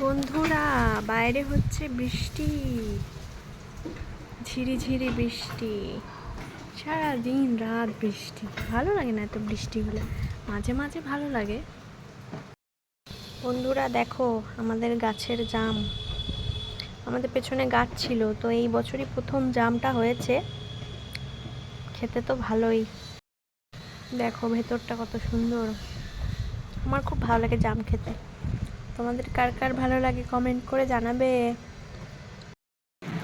বন্ধুরা, বাইরে হচ্ছে বৃষ্টি, ঝিরিঝিরি বৃষ্টি। সারা দিন রাত বৃষ্টি। ভালো লাগে না এত বৃষ্টি হলে, মাঝে মাঝে ভালো লাগে। বন্ধুরা দেখো, আমাদের গাছের জাম। আমাদের পেছনে গাছ ছিল, তো এই বছরই প্রথম জামটা হয়েছে। খেতে তো ভালোই। দেখো ভেতরটা কত সুন্দর। আমার খুব ভালো লাগে জাম খেতে। তোমাদের কার কার ভালো লাগে কমেন্ট করে জানাবে।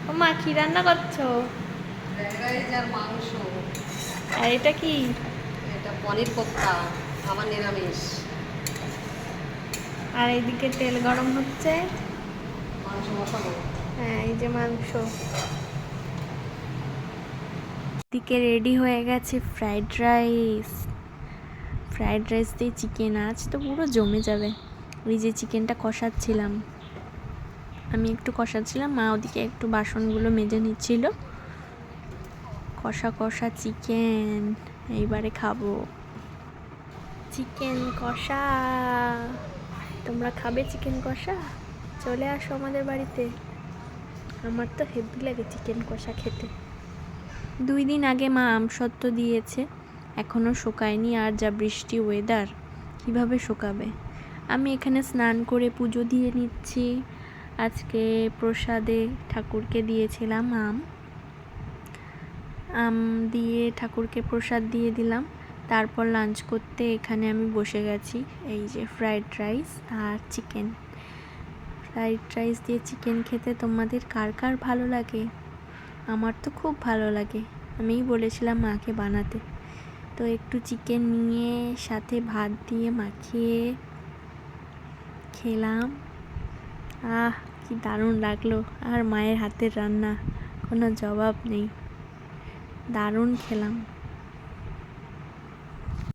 ও মা, কি রান্না করছো? আর মাংস। আর এটা কি? এটা পনির কোপ্তা, আমার নিরামিষ। আর এইদিকে তেল গরম হচ্ছে। মাংস বসাবো। হ্যাঁ, এই যে মাংস। এদিকে রেডি হয়ে গেছে ফ্রাইড রাইস। ফ্রাইড রাইস দিয়ে চিকেন, আজ তো পুরো জমে যাবে। ওই যে চিকেনটা কষাচ্ছিলাম, আমি একটু কষাচ্ছিলাম, মা ওদিকে একটু বাসনগুলো মেজে নিচ্ছিল। কষা কষা চিকেন, এইবারে খাবো চিকেন কষা। তোমরা খাবে চিকেন কষা? চলে আসো আমাদের বাড়িতে। আমার তো হেভি লাগে চিকেন কষা খেতে। 2 দিন আগে মা আমসত্ত্ব দিয়েছে, এখনো শুকায়নি। আর যা বৃষ্টি ওয়েদার, কিভাবে শুকাবে? আমি এখানে স্নান করে পুজো দিয়ে নিচ্ছি। আজকে প্রসাদে ঠাকুরকে দিয়েছিলাম আম দিয়ে ঠাকুরকে প্রসাদ দিয়ে দিলাম। তারপর লাঞ্চ করতে এখানে আমি বসে গেছি। এই যে ফ্রাইড রাইস আর চিকেন। ফ্রাইড রাইস দিয়ে চিকেন খেতে তোমাদের কার কার ভালো লাগে? আমার তো খুব ভালো লাগে। আমিই বলেছিলাম মাকে বানাতে। তো একটু চিকেন নিয়ে সাথে ভাত দিয়ে মাখিয়ে খেলাম। আহ, কি দারুণ লাগলো। আর মায়ের হাতের রান্না, কোনো জবাব নেই। দারুণ খেলাম।